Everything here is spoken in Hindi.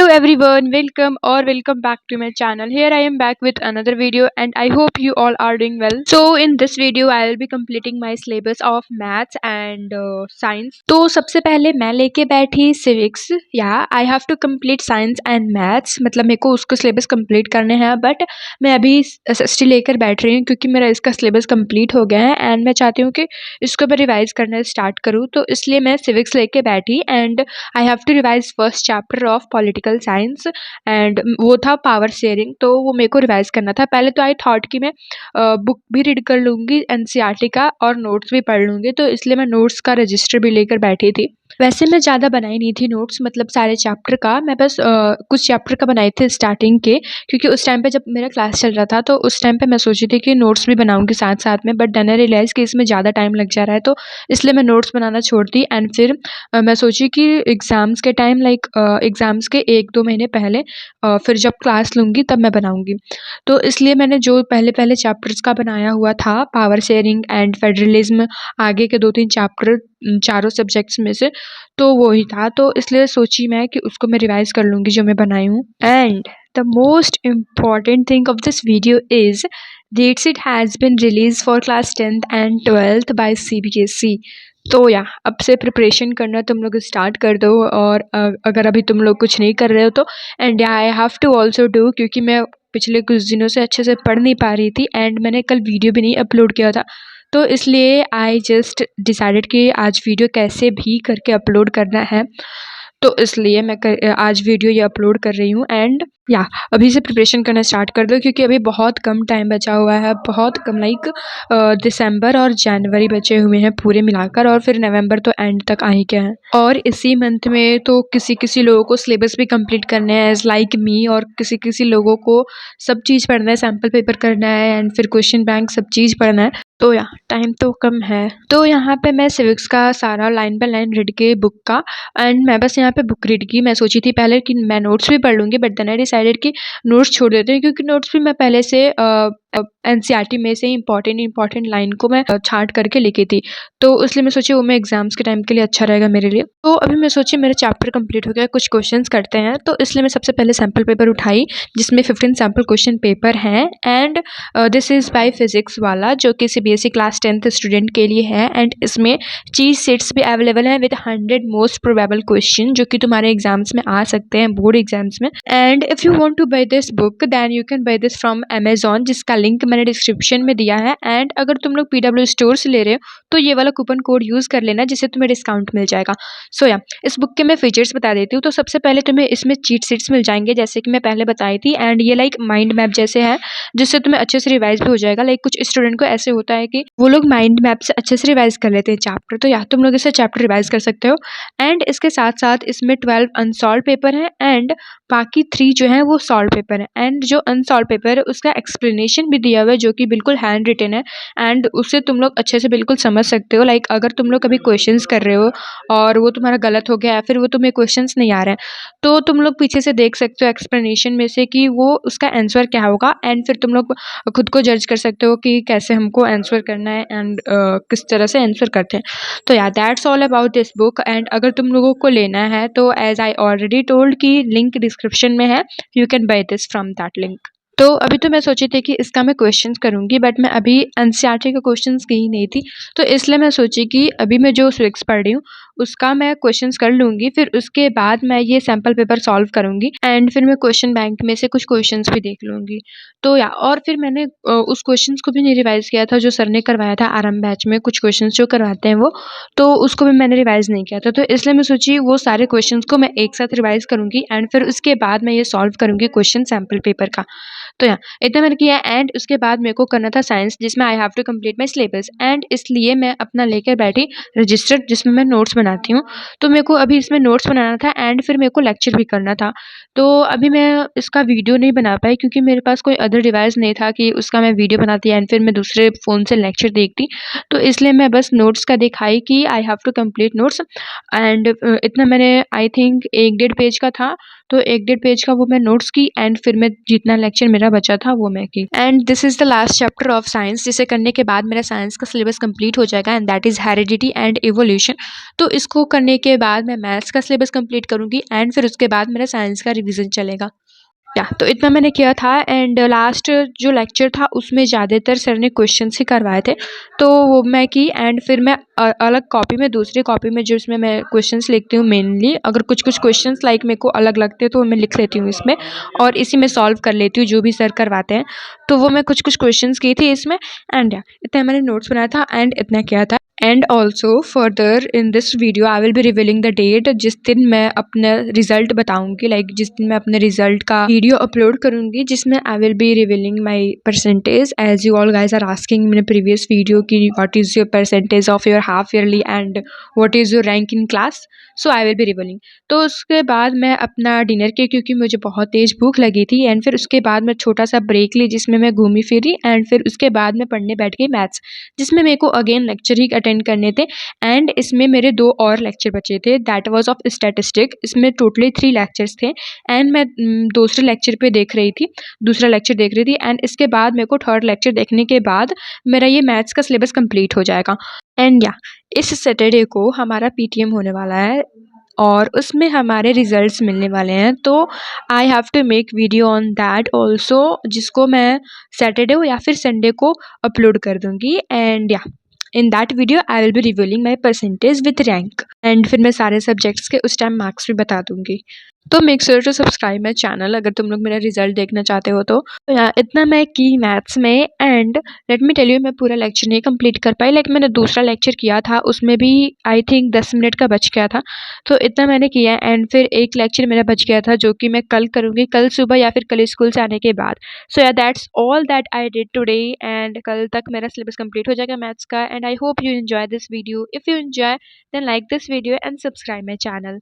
Hello everyone, welcome back to my channel. Here I am back with another video and I hope you all are doing well. So in this video I will be completing my syllabus of maths and science. तो सबसे पहले मैं लेके बैठी civics. या I have to complete science and maths. मतलब मेरे को उसको syllabus complete करने हैं बट मैं अभी SST लेकर बैठ रही हूँ क्योंकि मेरा इसका syllabus complete हो गया है एंड मैं चाहती हूँ कि इसको मैं रिवाइज करना स्टार्ट करूँ, तो इसलिए मैं civics लेके बैठी and I have to revise first chapter of political science and वो था पावर शेयरिंग, तो वो मेरे को रिवाइज करना था। पहले तो आई थॉट कि मैं बुक भी रीड कर लूँगी एनसीईआरटी का और नोट्स भी पढ़ लूँगी, तो इसलिए मैं नोट्स का रजिस्टर भी लेकर बैठी थी। वैसे मैं ज़्यादा बनाई नहीं थी नोट्स, मतलब सारे चैप्टर का, मैं बस कुछ चैप्टर का बनाए थे स्टार्टिंग के, क्योंकि उस टाइम पे जब मेरा क्लास चल रहा था तो उस टाइम पे मैं सोची थी कि नोट्स भी बनाऊंगी साथ साथ में, बट देन आई रियलाइज़ कि इसमें ज़्यादा टाइम लग जा रहा है, तो इसलिए मैं नोट्स बनाना छोड़ दी। एंड फिर मैं सोची कि एग्ज़ाम्स के टाइम एग्ज़ाम्स के 1-2 महीने पहले फिर जब क्लास लूँगी तब मैं बनाऊँगी। तो इसलिए मैंने जो पहले चैप्टर्स का बनाया हुआ था, पावर शेयरिंग एंड फेडरलिज़्म, आगे के 2-3 चैप्टर चारों सब्जेक्ट्स में से, तो वो ही था। तो इसलिए सोची मैं कि उसको मैं रिवाइज़ कर लूँगी जो मैं बनाई हूँ। And the most important thing of this video is date sheet has been release for class 10th and 12th by CBSE. तो या अब से प्रिपरेशन करना तुम लोग स्टार्ट कर दो, और अगर अभी तुम लोग कुछ नहीं कर रहे हो तो and I have to also do, क्योंकि मैं पिछले कुछ दिनों से अच्छे से पढ़ नहीं पा रही थी एंड मैंने कल वीडियो भी नहीं अपलोड किया था, तो इसलिए आई जस्ट डिसाइडेड कि आज वीडियो कैसे भी करके अपलोड करना है, तो इसलिए मैं आज वीडियो ये अपलोड कर रही हूँ। एंड या अभी से प्रिपरेशन करना स्टार्ट कर दो, क्योंकि अभी बहुत कम टाइम बचा हुआ है, बहुत कम, लाइक दिसंबर और जनवरी बचे हुए हैं पूरे मिलाकर, और फिर नवंबर तो एंड तक आ ही गया है, और इसी मंथ में तो किसी लोगों को सिलेबस भी कंप्लीट करने हैं एज लाइक मी, और किसी लोगों को सब चीज़ पढ़ना है, सैम्पल पेपर करना है एंड फिर क्वेश्चन बैंक, सब चीज़ पढ़ना है, तो या टाइम तो कम है। तो यहाँ पे मैं सिविक्स का सारा लाइन बाय लाइन रीड के बुक का, एंड मैं बस यहाँ पे बुक रीड की। मैं सोची थी पहले कि मैं नोट्स भी पढ़ लूँगी, बट देन आई डिसाइडेड कि नोट्स छोड़ देते हैं, क्योंकि नोट्स भी मैं पहले से एनसीईआरटी में से इम्पॉर्टेंट लाइन को मैं छांट करके लिखी थी, तो इसलिए मैं सोची वो मैं एग्जाम्स के टाइम के लिए अच्छा रहेगा मेरे लिए। तो अभी मैं सोची मेरा चैप्टर कंप्लीट हो गया, कुछ क्वेश्चंस करते हैं, तो इसलिए मैं सबसे पहले सैम्पल पेपर उठाई जिसमें 15 सैम्पल क्वेश्चन पेपर हैं, and this is by physics वाला, जो कि सीबीएसई क्लास 10th स्टूडेंट के लिए है, एंड इसमें चीज सेट्स भी अवेलेबल हैं विद 100 मोस्ट प्रोबेबल क्वेश्चन जो कि तुम्हारे एग्जाम्स में आ सकते हैं, बोर्ड एग्जाम्स में। And if you want to buy this book then you can buy this from Amazon, जिसका लिंक मैंने डिस्क्रिप्शन में दिया है। एंड अगर तुम लोग पीडब्ल्यू स्टोर से ले रहे हो तो ये वाला कूपन कोड यूज़ कर लेना, जिससे तुम्हें डिस्काउंट मिल जाएगा। सो या इस बुक के मैं फीचर्स बता देती हूँ। तो सबसे पहले तुम्हें इसमें चीट शीट्स मिल जाएंगे, जैसे कि मैं पहले बताई थी, एंड ये लाइक माइंड मैप जैसे है, जिससे तुम्हें अच्छे से रिवाइज भी हो जाएगा। लाइक कुछ स्टूडेंट को ऐसे होता है कि वो लोग माइंड मैप से अच्छे से रिवाइज कर लेते हैं चैप्टर, तो या तुम लोग इससे चैप्टर रिवाइज कर सकते हो। एंड इसके साथ साथ इसमें 12 अनसॉल्व पेपर हैं एंड बाकी 3 जो हैं वो सॉल्व पेपर हैं। एंड जो अनसॉल्व पेपर है उसका एक्सप्लेनेशन भी दिया हुआ है, जो कि बिल्कुल हैंड रिटन है, एंड उससे तुम लोग अच्छे से बिल्कुल समझ सकते हो। लाइक अगर तुम लोग कभी क्वेश्चंस कर रहे हो और वो तुम्हारा गलत हो गया है, फिर वो तुम्हें क्वेश्चंस नहीं आ रहे हैं, तो तुम लोग पीछे से देख सकते हो एक्सप्लेनेशन में से कि वो उसका आंसर क्या होगा, एंड फिर तुम लोग खुद को जज कर सकते हो कि कैसे हमको आंसर करना है एंड किस तरह से आंसर करते हैं। तो या that's all about this book. And अगर तुम लोगों को लेना है तो एज आई ऑलरेडी टोल्ड कि लिंक डिस्क्रिप्शन में है, you can buy this from that link. तो अभी तो मैं सोची थी कि इसका मैं क्वेश्चंस करूंगी, बट मैं अभी एनसीईआरटी के क्वेश्चंस की ही नहीं थी, तो इसलिए मैं सोची कि अभी मैं जो सिविक्स पढ़ रही हूँ उसका मैं क्वेश्चंस कर लूँगी, फिर उसके बाद मैं ये सैम्पल पेपर सॉल्व करूँगी एंड फिर मैं क्वेश्चन बैंक में से कुछ क्वेश्चंस भी देख लूँगी। तो या और फिर मैंने उस क्वेश्चंस को भी नहीं रिवाइज़ किया था जो सर ने करवाया था आरएम बैच में, कुछ क्वेश्चंस जो करवाते हैं वो, तो उसको भी मैंने रिवाइज़ नहीं किया था, तो इसलिए मैं सोची वो सारे क्वेश्चंस को मैं एक साथ रिवाइज़ करूँगी एंड फिर उसके बाद मैं ये सॉल्व करूँगी क्वेश्चन सैम्पल पेपर का। तो या इतना मैंने किया, एंड उसके बाद मेरे को करना था साइंस, जिसमें I have to complete my syllabus, and इसलिए मैं अपना लेकर बैठी रजिस्टर जिसमें मैं नोट्स बनाती हूँ। तो मेरे को अभी इसमें नोट्स बनाना था एंड फिर मेरे को लेक्चर भी करना था, तो अभी मैं इसका वीडियो नहीं बना पाई क्योंकि मेरे पास कोई अदर डिवाइस नहीं था कि उसका मैं वीडियो बनाती एंड फिर मैं दूसरे फ़ोन से लेक्चर देखती, तो इसलिए मैं बस नोट्स का दिखाई कि I have to complete notes. And इतना मैंने आई थिंक 1-1.5 पेज का था, तो 1-1.5 पेज का वो मैं नोट्स की, एंड फिर मैं जितना लेक्चर मेरा मेरा बचा था वो मैं की। And this is the last chapter of science, जिसे करने के बाद मेरा साइंस का सिलेबस कंप्लीट हो जाएगा and that is heredity and evolution. तो इसको करने के बाद मैं मैथ्स का सिलेबस कंप्लीट करूंगी एंड फिर उसके बाद मेरा साइंस का रिवीजन चलेगा। या तो इतना मैंने किया था एंड लास्ट जो लेक्चर था उसमें ज़्यादातर सर ने क्वेश्चंस ही करवाए थे, तो वो मैं की एंड फिर मैं अलग कॉपी में, दूसरी कॉपी में जो इसमें मैं क्वेश्चंस लिखती हूँ मेनली, अगर कुछ कुछ क्वेश्चंस लाइक मेरे को अलग लगते हैं तो मैं लिख लेती हूँ इसमें और इसी में सॉल्व कर लेती हूँ जो भी सर करवाते हैं। तो वो मैं कुछ कुछ क्वेश्चंस की थी इसमें एंड या इतना मैंने नोट्स बनाया था एंड इतना किया था। And also further in this video I will be revealing the date जिस दिन मैं अपना रिजल्ट बताऊंगी, लाइक जिस दिन मैं अपने रिजल्ट का वीडियो अपलोड करूंगी, जिसमें I will be revealing my percentage as you all guys are asking in previous video की what is your percentage of your half yearly and what is your rank in class. So I will be revealing. तो उसके बाद मैं अपना डिनर की, क्योंकि मुझे बहुत तेज भूख लगी थी एंड फिर उसके बाद मैं छोटा सा ब्रेक ली जिसमें मैं घूमी फिरी एंड फिर उसके बाद मैं पढ़ने बैठ गई मैथ्स, जिसमें मेरे को अगेन लेक्चर ही अटेंड करने थे एंड इसमें मेरे 2 और लेक्चर बचे थे, दैट वाज ऑफ स्टैटिस्टिक। इसमें टोटली 3 लेक्चर्स थे एंड मैं दूसरे लेक्चर पे देख रही थी, दूसरा लेक्चर देख रही थी एंड इसके बाद मेरे को थर्ड लेक्चर देखने के बाद मेरा ये मैथ्स का सिलेबस कंप्लीट हो जाएगा। एंड या इस सैटरडे को हमारा पीटीएम होने वाला है और उसमें हमारे रिजल्ट्स मिलने वाले हैं, तो I have to make video on that also, जिसको मैं सैटरडे या फिर संडे को अपलोड कर दूंगी। एंड या in that video I will be revealing my percentage with rank and फिर मैं सारे सब्जेक्ट्स के उस टाइम मार्क्स भी बता दूंगी। तो make sure to subscribe my channel अगर तुम लोग मेरा रिजल्ट देखना चाहते हो तो। या इतना मैं की मैथ्स में and let me tell you, मैं पूरा लेक्चर नहीं कंप्लीट कर पाई, लाइक मैंने दूसरा लेक्चर किया था उसमें भी आई थिंक 10 मिनट का बच गया था, तो इतना मैंने किया एंड फिर एक लेक्चर मेरा बच गया था जो कि मैं कल करूँगी, कल सुबह या फिर कल स्कूल से आने के बाद। सो या that's all that I did today and कल तक मेरा सिलेबस कंप्लीट हो जाएगा मैथ्स का and I hope you enjoy this video. If you enjoy then like this video and subscribe my channel.